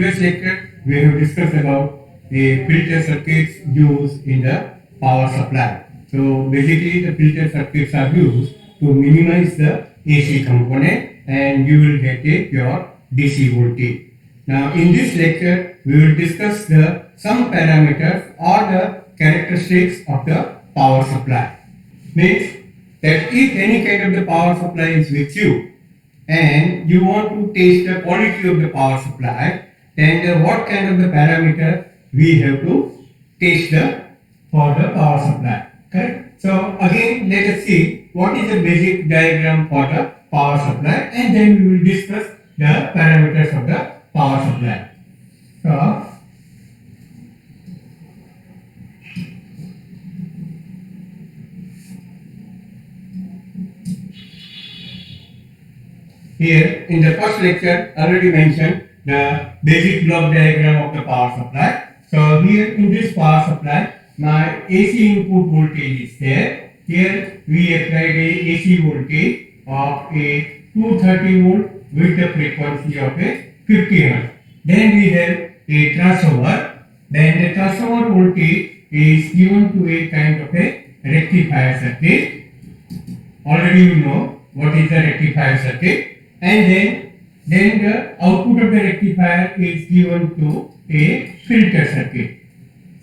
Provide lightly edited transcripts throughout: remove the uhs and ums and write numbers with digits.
previous lecture, we have discussed about the filter circuits used in the power supply. So basically, the filter circuits are used to minimize the AC component, and you will get a pure DC voltage. Now, in this lecture, we will discuss the some parameters or the characteristics of the power supply. Means that if any kind of the power supply is with you, and you want to test the quality of the power supply, then what kind of the parameter we have to test for the power supply. Correct? So again, let us see what is the basic diagram for the power supply, and then we will discuss the parameters of the power supply. So here in the first lecture already mentioned the basic block diagram of the power supply. So here in this power supply, my AC input voltage is there. Here we applied a AC voltage of a 230 volt with the frequency of a 50 Hz. Then we have a transformer. Then the transformer voltage is given to a kind of a rectifier circuit. Already you know what is the rectifier circuit. And then the output of the rectifier is given to a filter circuit.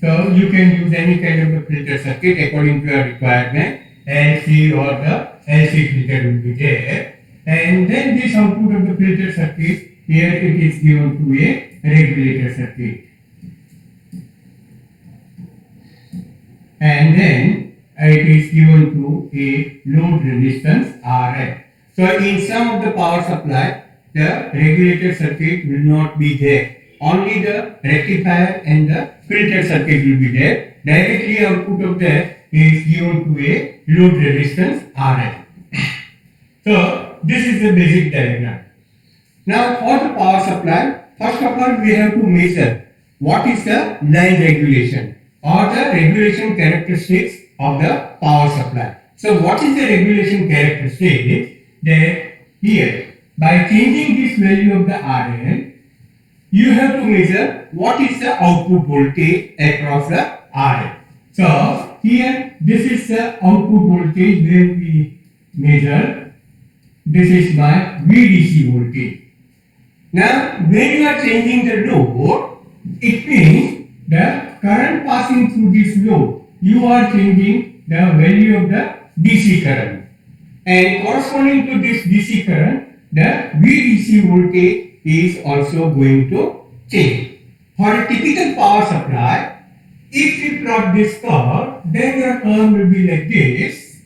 So you can use any kind of a filter circuit according to your requirement. LC or the LC filter will be there. And then this output of the filter circuit, here it is given to a regulator circuit. And then it is given to a load resistance RL. So in some of the power supply, the regulator circuit will not be there. Only the rectifier and the filter circuit will be there. Directly output of that is given to a load resistance RL. So this is the basic diagram. Now for the power supply, first of all we have to measure what is the line regulation or the regulation characteristics of the power supply. So what is the regulation characteristics? That here, by changing this value of the RL, you have to measure what is the output voltage across the RL. So here, this is the output voltage where we measure. This is my VDC voltage. Now, when you are changing the load, it means the current passing through this load, you are changing the value of the DC current. And corresponding to this DC current, the VDC voltage is also going to change. For a typical power supply, if we plot this curve, then your curve will be like this.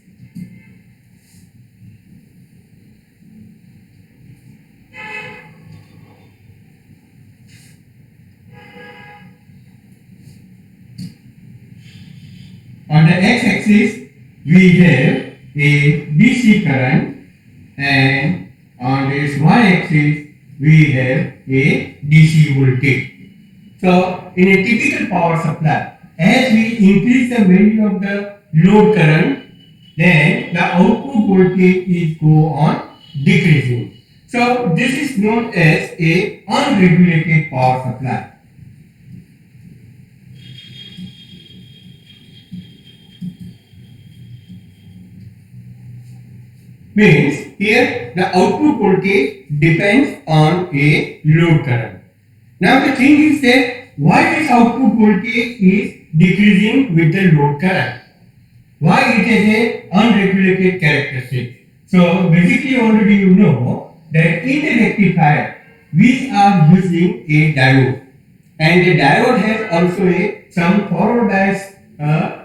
On the x-axis, we have a DC current, and on this y-axis we have a DC voltage. So in a typical power supply, as we increase the value of the load current, then the output voltage is go on decreasing. So this is known as a unregulated power supply. Means here the output voltage depends on a load current. Now the thing is that why this output voltage is decreasing with the load current? Why it is a unregulated characteristic? So basically already you know that in the rectifier we are using a diode, and the diode has also some forward bias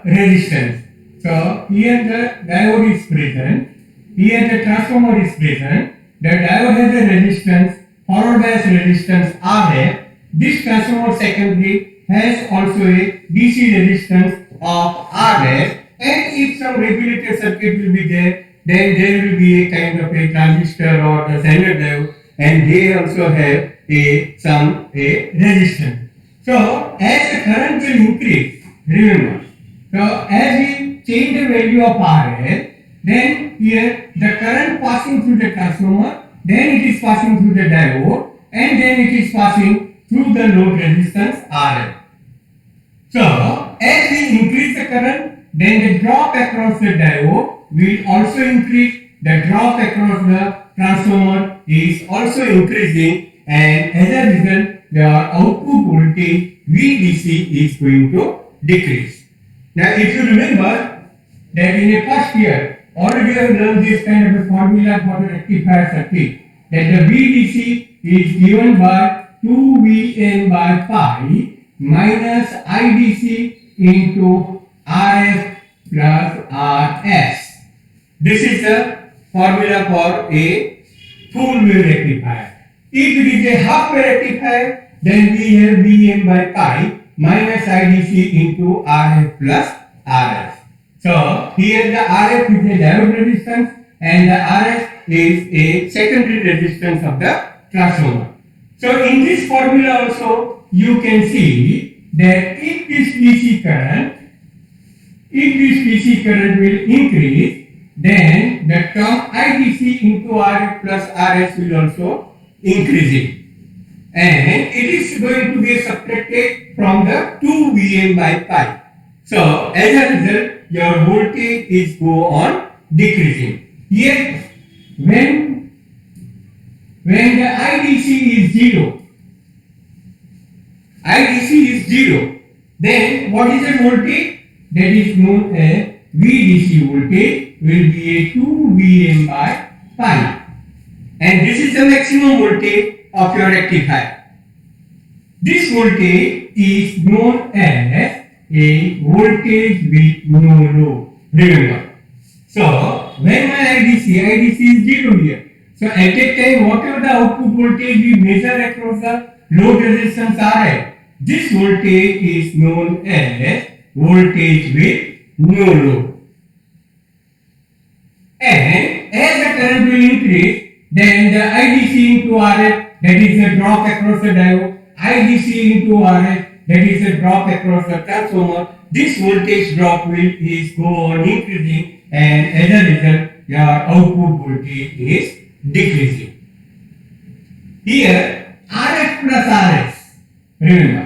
resistance. So here the diode is present. Here the transformer is present. The diode has a resistance, forward bias resistance RF. This transformer secondary has also a DC resistance of RF. And if some regulator circuit will be there, then there will be a kind of a transistor or the standard diode, and they also have some resistance. So as the current will increase, remember, so as we change the value of RL, then here the current passing through the transformer, then it is passing through the diode, and then it is passing through the load resistance RL. So, as we increase the current, then the drop across the diode will also increase. The drop across the transformer is also increasing, and as a result, your output voltage VDC is going to decrease. Now, if you remember that in the first year, already you have learned this kind of a formula for the rectifier circuit, that the VDC is given by 2Vn by pi minus IDC into RF plus RS. This is the formula for a full wave rectifier. If it is a half wave rectifier, then we have Vm by pi minus IDC into RF plus RS. So here the RF is a diode resistance and the RS is a secondary resistance of the transformer. So in this formula also you can see that if this DC current will increase, then the term IDC into RF plus RS will also increase, and it is going to be subtracted from the 2 Vm by pi. So as a result, your voltage is go on decreasing. Yet when the IDC is zero, then what is the voltage? That is known as VDC voltage will be a 2 Vm by pi, and this is the maximum voltage of your rectifier. This voltage is known as a voltage with no load. Remember. So when my IDC is zero here. So at that time, whatever the output voltage we measure across the load resistance RL, this voltage is known as voltage with no load. And as the current will increase, then the IDC into RF, that is the drop across the diode, IDC into RF, that is the drop across the transformer, this voltage drop will go on increasing, and as a result, your output voltage is decreasing. Here, RF plus RS, remember,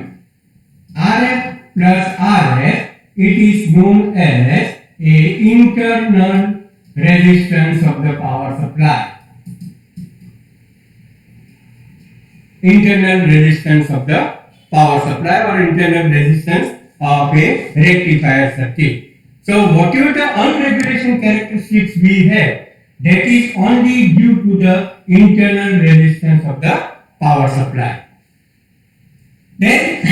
RF plus RS, it is known as a internal resistance of the power supply. Internal resistance of the power supply or internal resistance of a rectifier circuit. So whatever the unregulation characteristics we have, that is only due to the internal resistance of the power supply. Then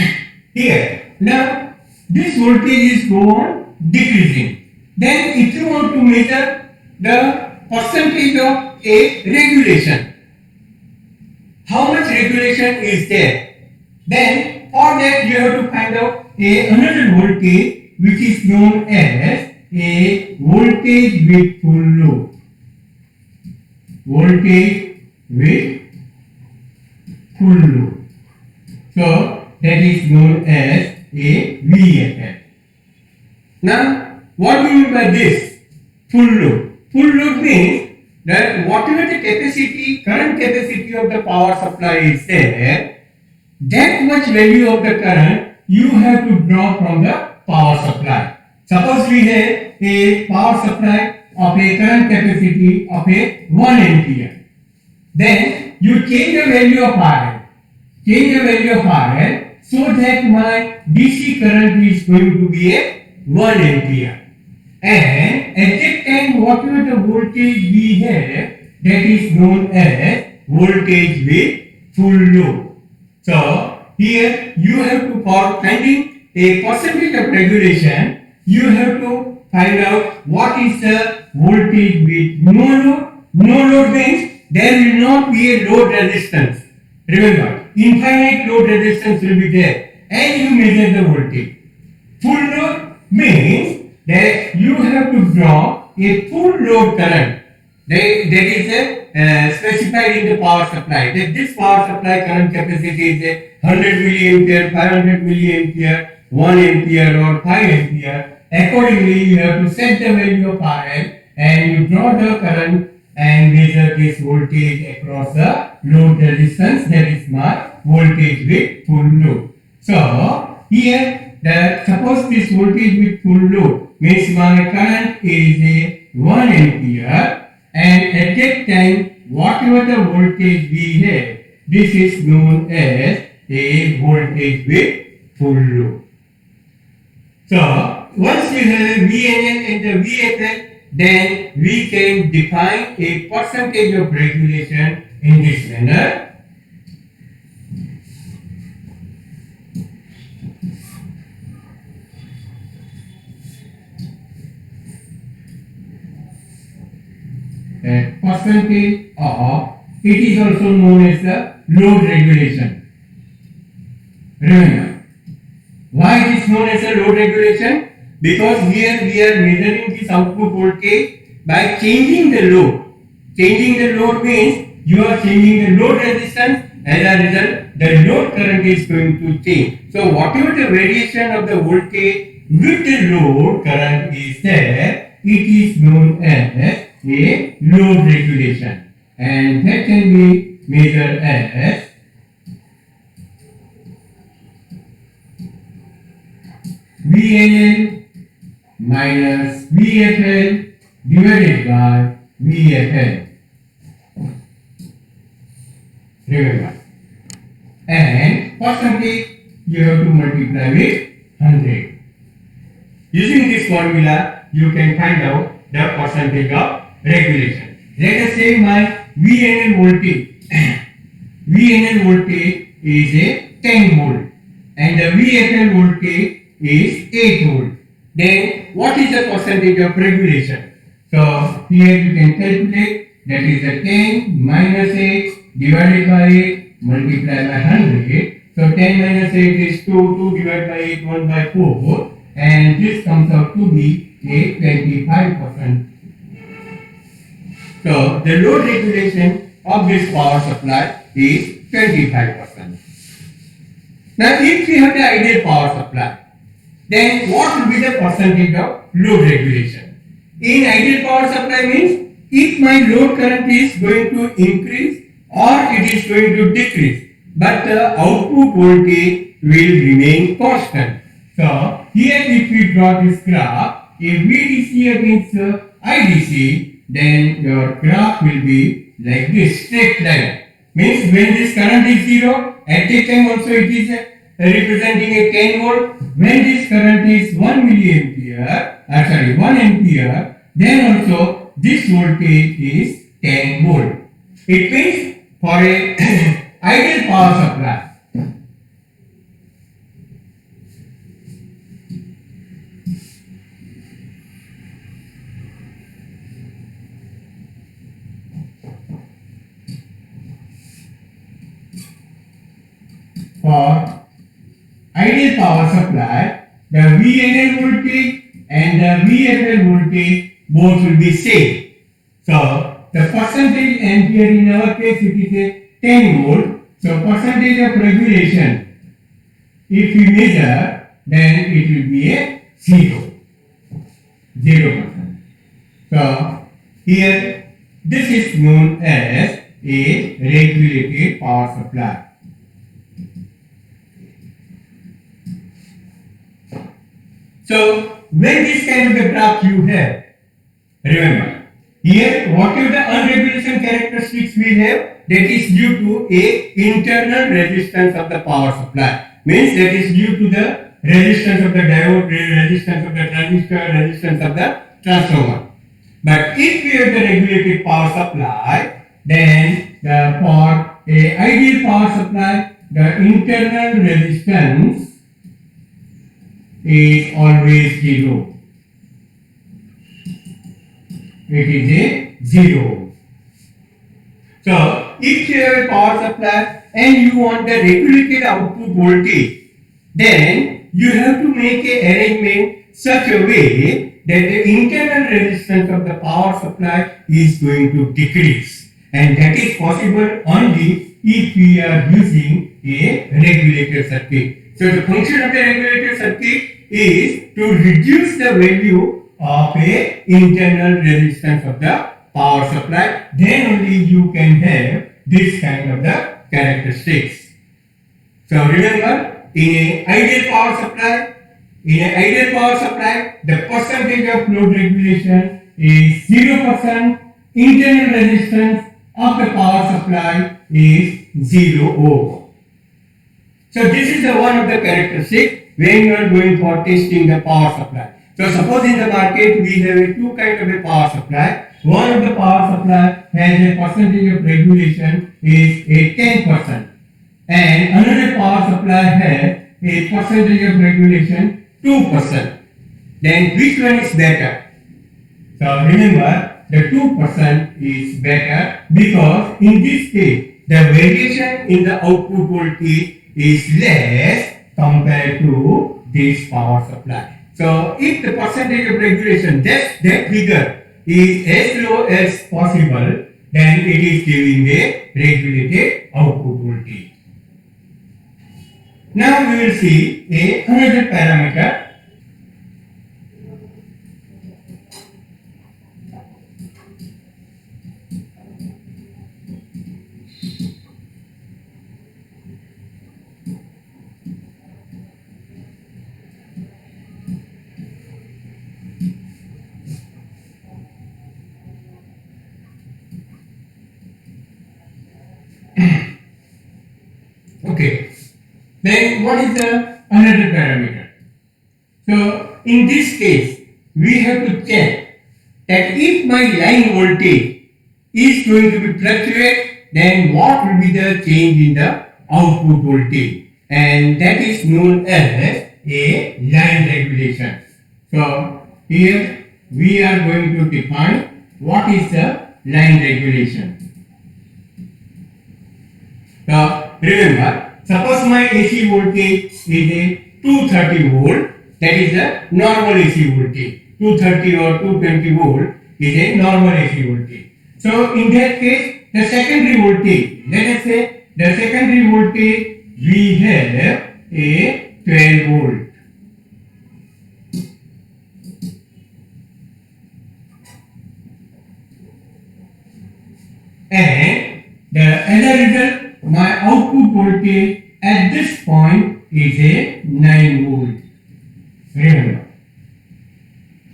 here, now this voltage is go on decreasing. Then if you want to measure the percentage of a regulation, how much regulation is there, then for that you have to find out another voltage which is known as a voltage with full load. Voltage with full load. So that is known as a VFL. Now what do you mean by this? Full load. Full load means that whatever the capacity, current capacity of the power supply is there, that much value of the current you have to draw from the power supply. Suppose we have a power supply of a current capacity of a 1 ampere. Then you change the value of RL. Change the value of RL so that my DC current is going to be a 1 ampere. And at that time, whatever the voltage we have, that is known as voltage with full load. So here you have to, for finding a percentage of regulation, you have to find out what is the voltage with no load. No load means there will not be a load resistance. Remember, infinite load resistance will be there, and you measure the voltage. Full load means that you have to draw a full load current that is specified in the power supply. That this power supply current capacity is a 100 milliampere, 500 milliampere, 1 ampere or 5 ampere. Accordingly, you have to set the value of RL and you draw the current and measure this voltage across the load resistance, that is my voltage with full load. So here suppose this voltage with full load means my current is a 1 ampere, and at that time whatever the voltage we have, this is known as a voltage with full load. So once you have VNL and the VFL, then we can define a percentage of regulation in this manner. Percentage of, it is also known as the load regulation. Remember, why it is known as a load regulation? Because here we are measuring this output voltage by changing the load. Changing the load means you are changing the load resistance, as a result the load current is going to change. So whatever the variation of the voltage with the load current is there, it is known as a load regulation, and that can be measured as VNL minus VFL divided by VFL. Remember, and percentage you have to multiply with 100. Using this formula, you can find out the percentage of regulation. Let us say my VNL voltage. VNL voltage is a 10 volt and the VFL voltage is 8 volt. Then what is the percentage of regulation? So here you can calculate, that is a 10 minus 8 divided by 8 multiplied by 100. So 10 minus 8 is 2, 2 divided by 8, 1 by 4, and this comes out to be a 25%. So the load regulation of this power supply is 25%. Now if we have the ideal power supply, then what will be the percentage of load regulation? In ideal power supply means if my load current is going to increase or it is going to decrease, but the output voltage will remain constant. So here if we draw this graph, if VDC against IDC, then your graph will be like this, straight line. Means when this current is 0, at that time also it is representing a 10 volt. When this current is 1 milliampere, 1 ampere, then also this voltage is 10 volt. It means for a ideal power supply, for ideal power supply, the VNL voltage and the VFL voltage both will be same. So the percentage ampere in our case it is a 10 volt. So percentage of regulation, if we measure, then it will be a 0%. So here this is known as a regulated power supply. So when this kind of a graph you have, remember, here whatever the unregulation characteristics we have, that is due to a internal resistance of the power supply. Means that is due to the resistance of the diode, resistance of the transistor, resistance of the transformer. But if we have the regulated power supply, then for a ideal power supply, the internal resistance is always 0. It is a 0. So if you have a power supply and you want the regulated output voltage, then you have to make a arrangement such a way that the internal resistance of the power supply is going to decrease, and that is possible only if we are using a regulated circuit. So the function of the regulated circuit is to reduce the value of a internal resistance of the power supply. Then only you can have this kind of the characteristics. So remember, in an ideal power supply, the percentage of load regulation is 0%, internal resistance of the power supply is 0 ohm. So this is the one of the characteristics when you are going for testing the power supply. So suppose in the market we have two kind of a power supply. One of the power supply has a percentage of regulation is a 10%, and another power supply has a percentage of regulation 2%. Then which one is better? So remember, the 2% is better because in this case the variation in the output voltage is less compared to this power supply. So if the percentage of regulation, that figure is as low as possible, then it is giving a regulated output voltage. Now we will see another parameter. Okay. Then what is the another parameter? So in this case, we have to check that if my line voltage is going to be fluctuate, then what will be the change in the output voltage, and that is known as a line regulation. So here we are going to define what is the line regulation. So remember, suppose my AC voltage is a 230 volt, that is a normal AC voltage. 230 or 220 volt is a normal AC voltage. So in that case, the secondary voltage, let us say the secondary voltage we have a 12 volt. And as a result, my output voltage at this point is a 9 volt. Remember,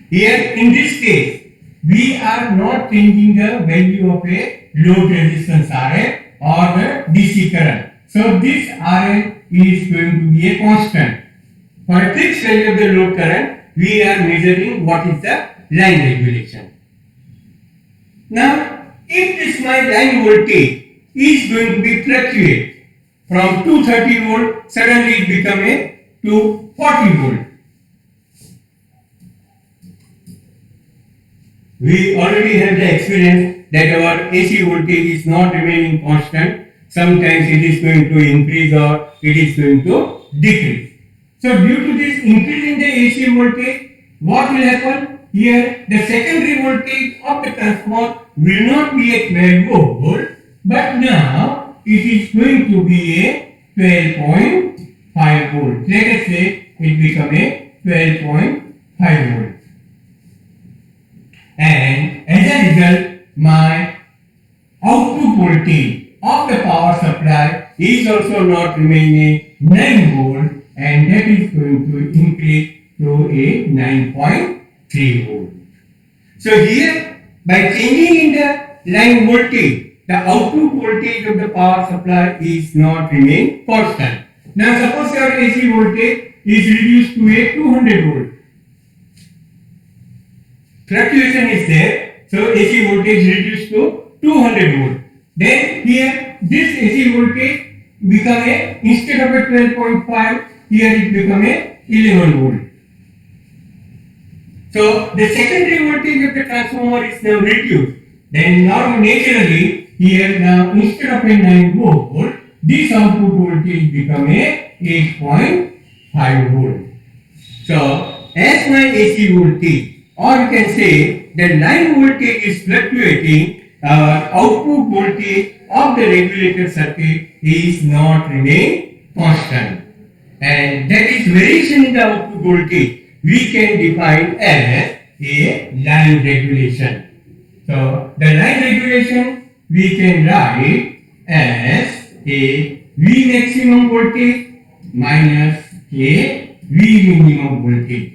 here in this case, we are not changing the value of a load resistance RL or the DC current. So this RL is going to be a constant. For a fixed value of the load current, we are measuring what is the line regulation. Now, if this my line voltage is going to be fluctuate from 230 volt, suddenly it become a 240 volt. We already have the experience that our AC voltage is not remaining constant. Sometimes it is going to increase or it is going to decrease. So due to this increase in the AC voltage, what will happen? Here the secondary voltage of the transformer will not be a 12 volt, but now it is going to be a 12.5 volt. Let us say it become a 12.5 volt. And as a result, my output voltage of the power supply is also not remaining 9 volt, and that is going to increase to a 9.3 volt. So here, by changing in the line voltage, the output voltage of the power supply is not remain constant. Now suppose your AC voltage is reduced to a 200 volt. Fluctuation is there, so AC voltage reduced to 200 volt. Then here this AC voltage become a, instead of a 12.5, here it become a 11 volt. So the secondary voltage of the transformer is now reduced. Then now naturally here now instead of a 9 volt, this output voltage become a 8.5 volt. So as my AC voltage, or you can say the line voltage is fluctuating, our output voltage of the regulator circuit is not remain constant, and that is variation in the output voltage we can define as a line regulation. So the line regulation we can write as a V maximum voltage minus a V minimum voltage.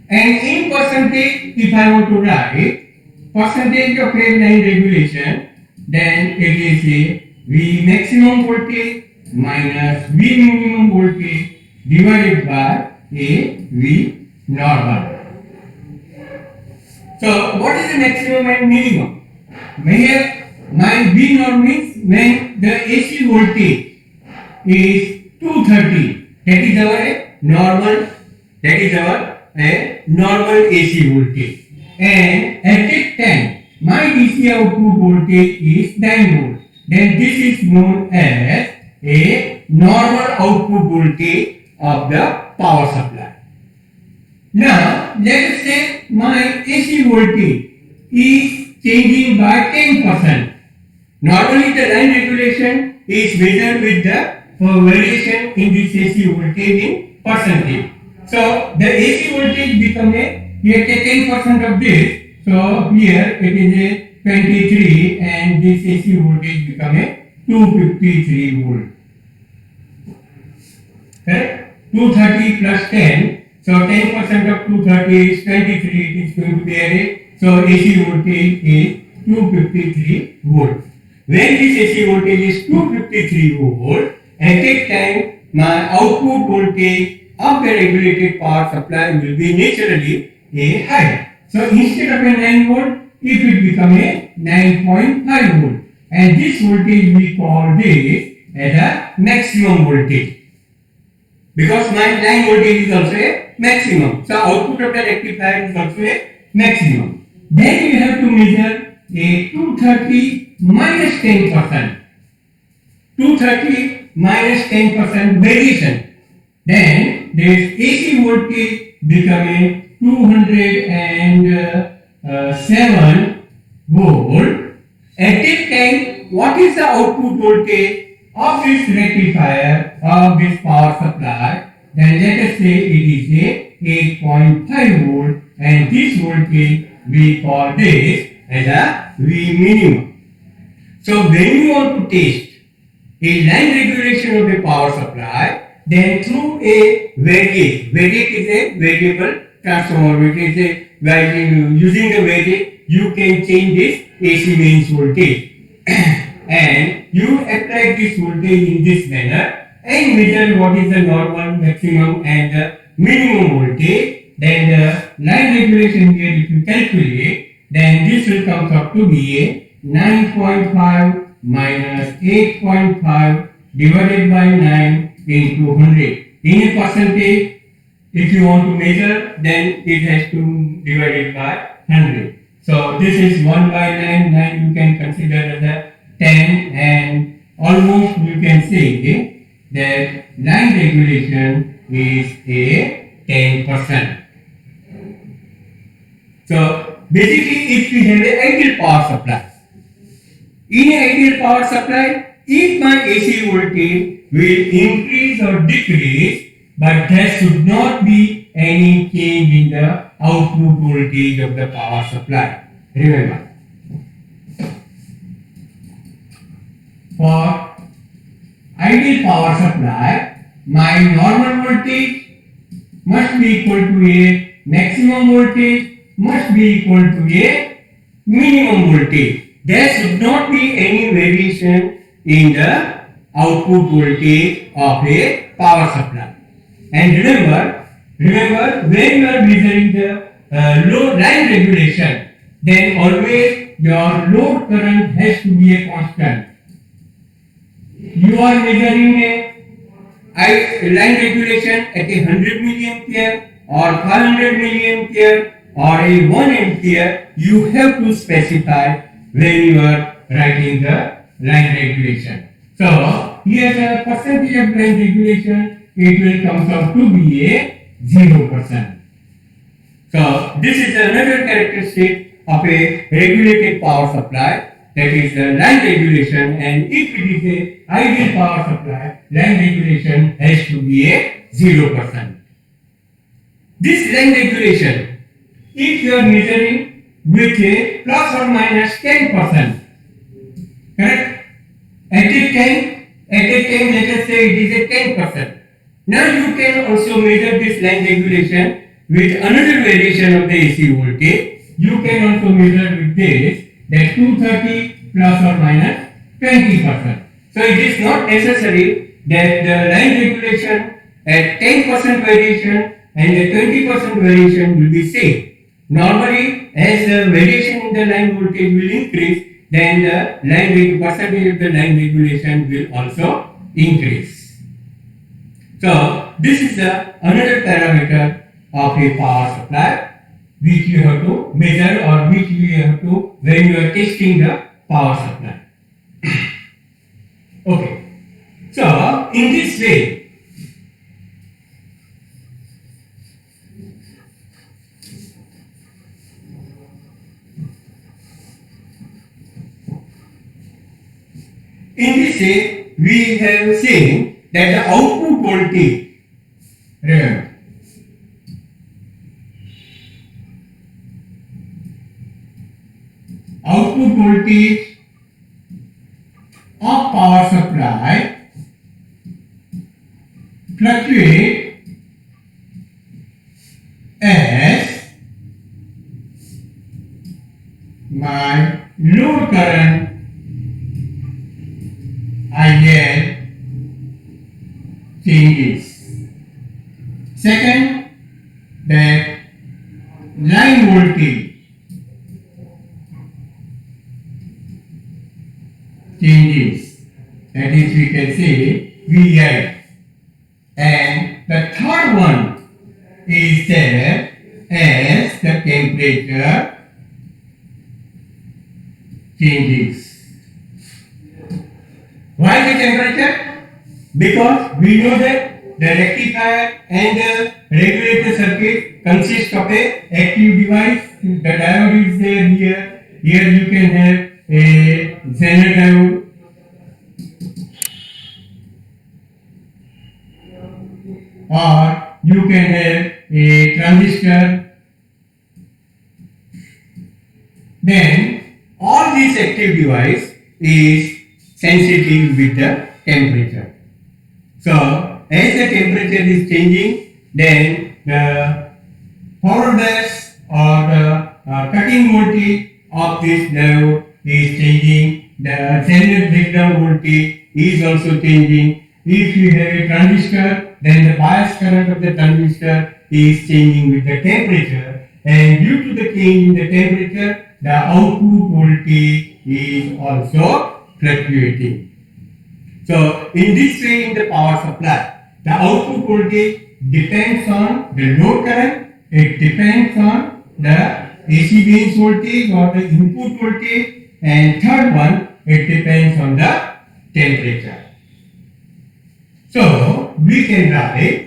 And in percentage, if I want to write percentage of phase line regulation, then it is a V maximum voltage minus V minimum voltage divided by a V normal. So what is the maximum and minimum? Here my V normal means when the AC voltage is 230, that is our normal, that is our normal AC voltage. And at that time, my DC output voltage is 9 volt. Then this is known as a normal output voltage of the power supply. Now, let us say my AC voltage is changing by 10%. Normally, the line regulation is measured with the variation in this AC voltage in percentage. So, the AC voltage become a, here take 10% of this. So, here it is a 23 and this AC voltage become a 253 volt. Correct? 230 plus 10. So 10% of 230 is 23. It is going to be array. So AC voltage is 253 volt. When this AC voltage is 253 volt, at that time my output voltage of the regulated power supply will be naturally a higher. So instead of a 9 volt, it will become a 9.5 volt. And this voltage we call this as a maximum voltage. Because my line voltage is also a maximum. So output of the rectifier is also a maximum. Then you have to measure a 230 minus 10%. 230 minus 10% variation. Then this AC voltage become a 207 volt. At that time, what is the output voltage of this rectifier of this power supply? Then let us say it is a 8.5 volt and this voltage we call this as a V minimum. So when you want to test a line regulation of the power supply, then through a variate is a variable transformer, which is a using the variate you can change this AC mains voltage and you apply this voltage in this manner and measure what is the normal, maximum and the minimum voltage. Then the line regulation here if you calculate, then this will come up to be a 9.5 minus 8.5 divided by 9 into 100. In a percentage, if you want to measure, then it has to divide it by 100. So this is 1 by 9, 9 you can consider as a 10 and almost you can say that line regulation is a 10%. So basically if we have an ideal power supply, in an ideal power supply, if my AC voltage will increase or decrease, but there should not be any change in the output voltage of the power supply. Remember, for ideal power supply, my normal voltage must be equal to a maximum voltage must be equal to a minimum voltage. There should not be any variation in the output voltage of a power supply. And remember when you are measuring the load line regulation, then always your load current has to be a constant. You are measuring a line regulation at a 100 milliampere or 500 milliampere or a 1 ampere, you have to specify when you are writing the line regulation. So here the percentage of line regulation, it will come out to be a 0%. So this is another characteristic of a regulated power supply, that is the line regulation, and if it is a ideal power supply, line regulation has to be a 0%. This line regulation, if you are measuring with a plus or minus 10%, correct? At a time, let us say it is a 10%. Now you can also measure this line regulation with another variation of the AC voltage. You can also measure with this, that 230 plus or minus 20%. So it is not necessary that the line regulation at 10% variation and the 20% variation will be same. Normally, as the variation in the line voltage will increase, then the percentage of the line regulation will also increase. So this is another parameter of a power supply which you have to measure, or which you have to when you are testing the power supply. Okay. So in this way, we have seen that the output voltage, remember, output voltage of power supply fluctuate as my load current IL changes. Second, that line voltage changes. That is, we can say VI. And the third one is there as the temperature changes. Why the temperature? Because we know that the rectifier and the regulator circuit consist of a active device. The diode is there here. Here you can have a Zener diode. Or you can have a transistor. Then all these active device is sensitive with the temperature. So as the temperature is changing, then the forward bias or the cutting voltage of this diode is changing. The Zener breakdown voltage is also changing. If you have a transistor, then the bias current of the transistor is changing with the temperature, and due to the change in the temperature, the output voltage is also fluctuating. So in this way, in the power supply, the output voltage depends on the load current, it depends on the AC mains voltage or the input voltage, and third one, it depends on the temperature. So we can write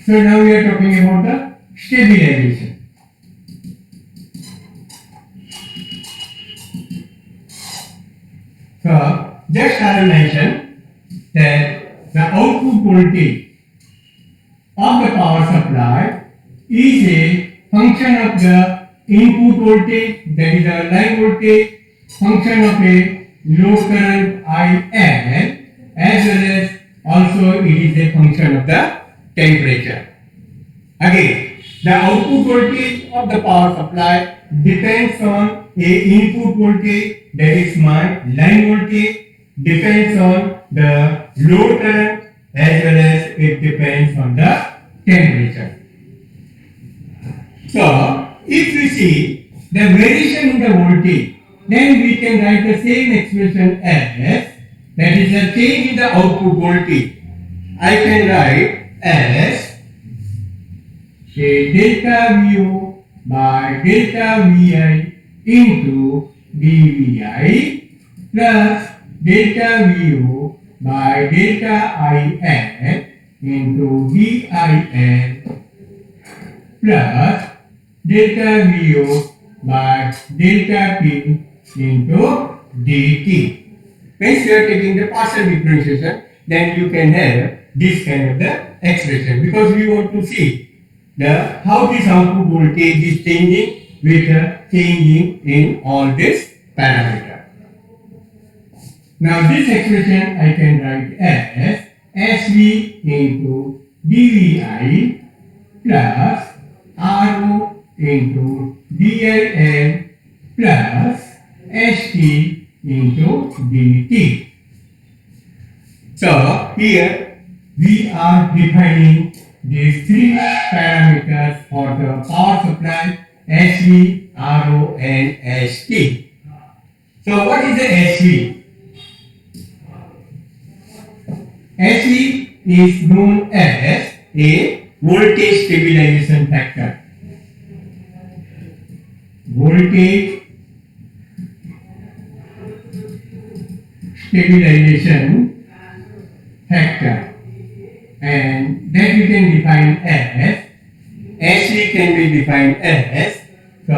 so now we are talking about the stabilization. So just I mentioned that the output voltage of the power supply is a function of the input voltage, that is the line voltage, function of a load current IL, as well as also it is a function of the temperature. Again, the output voltage of the power supply depends on a input voltage, that is my line voltage, depends on the load current, as well as it depends on the temperature. So if we see the variation in the voltage, then we can write the same expression as, that is the change in the output voltage. I can write as a delta VO by delta VI into dVi plus delta VO by delta IN into DIN plus delta VO by delta P into dt. When you are taking the partial differentiation, then you can have this kind of the expression, because we want to see the how this output voltage is changing with the changing in all this parameter. Now this expression I can write as SV into dVi plus RO into DIN plus ST into dt. So here we are defining these three parameters for the power supply SV, RO and ST. So what is the SV? SV is known as a voltage stabilization factor. Voltage stabilization factor, and that we can define as SV can be defined as, so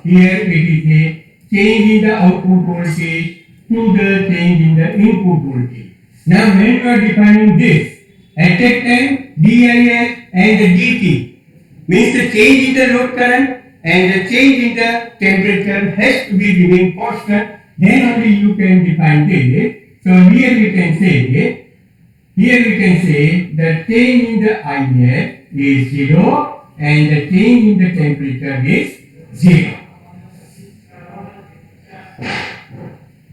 here it is a change in the output voltage to the change in the input voltage. Now when you are defining this, at that time DIN and the dt means the change in the load current and the change in the temperature has to be remain constant, then only you can define this. So here we can say the change in the IN is 0 and the change in the temperature is 0.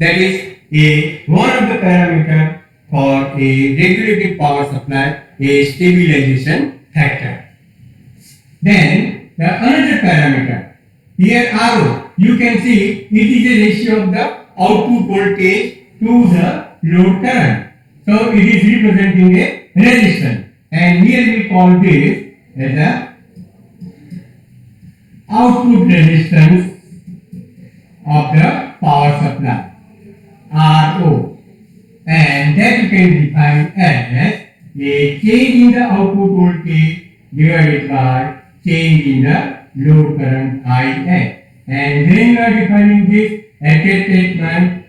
That is one of the parameter for a regulated power supply, a stabilization factor. Then the another parameter, here RO, you can see it is a ratio of the output voltage to the load current. So it is representing a resistance, and here we call this as a output resistance of the power supply, RO, and that you can define as a change in the output voltage divided by change in the load current IN. And when you are defining this, at that time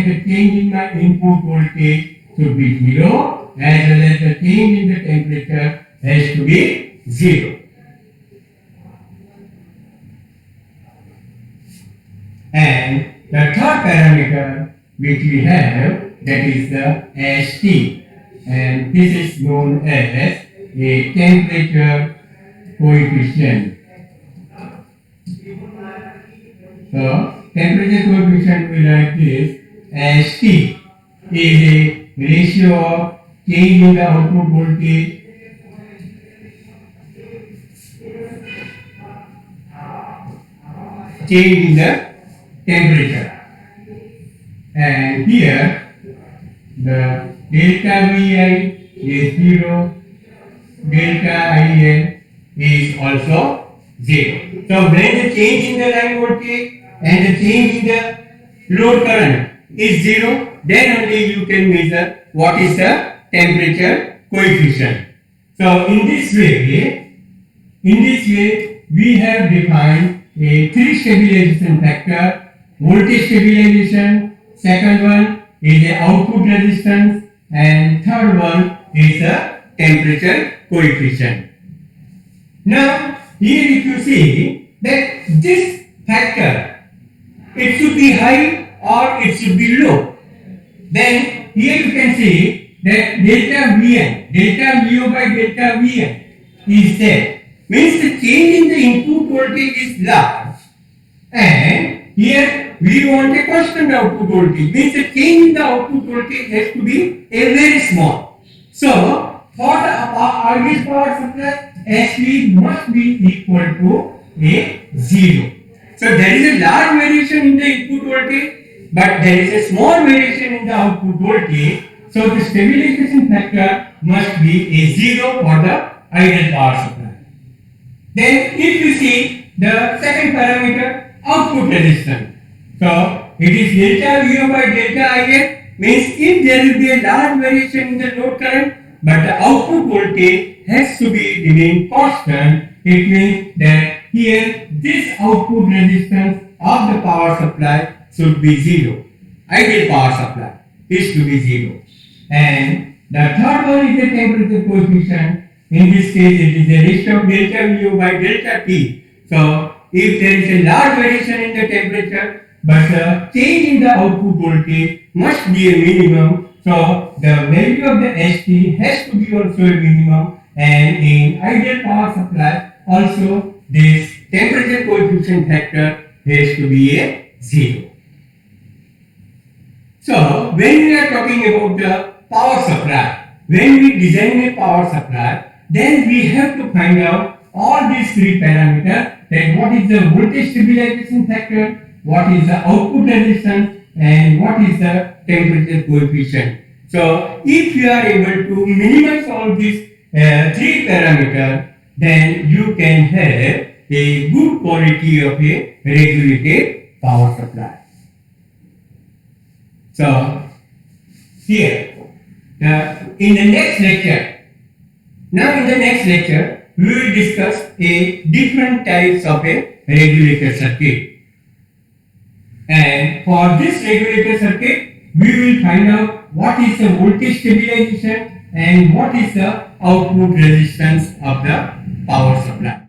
the change in the input voltage should be 0, as well as the change in the temperature has to be 0. And the third parameter which we have, that is the ST, and this is known as a temperature coefficient. So temperature coefficient we write this, ST is a ratio of change in the output voltage change in the temperature, and here the delta Vi is 0, delta IN is also 0. So when the change in the line voltage and the change in the load current is 0, then only you can measure what is the temperature coefficient. So in this way we have defined a three stabilization factor: voltage stabilization, second one is the output resistance, and third one is the temperature coefficient. Now here if you see that this factor, it should be high or it should be low, then here you can see that delta Vn, delta VO by delta Vn is there, means the change in the input voltage is large, and here we want a constant output voltage, means the change in the output voltage has to be a very small. So for the ideal power supply, SV must be equal to a 0. So there is a large variation in the input voltage, but there is a small variation in the output voltage. So the stabilization factor must be a 0 for the ideal power supply. Then if you see the second parameter, output resistance. So it is delta VO by delta IN, means if there will be a large variation in the load current, but the output voltage has to be remain constant, it means that here this output resistance of the power supply should be zero. Ideal power supply is to be zero. And the third one is the temperature coefficient. In this case, it is the ratio of delta VO by delta T. So, if there is a large variation in the temperature, but the change in the output voltage must be a minimum. So, the value of the ST has to be also a minimum. And in ideal power supply, also this temperature coefficient factor has to be a zero. So, when we are talking about the power supply, when we design a power supply, then we have to find out all these three parameters, that what is the voltage stabilization factor, what is the output resistance, and what is the temperature coefficient. So, if you are able to minimize all these three parameters, then you can have a good quality of a regulated power supply. So, here, in the next lecture, we will discuss a different types of a regulator circuit. And for this regulator circuit, we will find out what is the voltage stabilization and what is the output resistance of the power supply.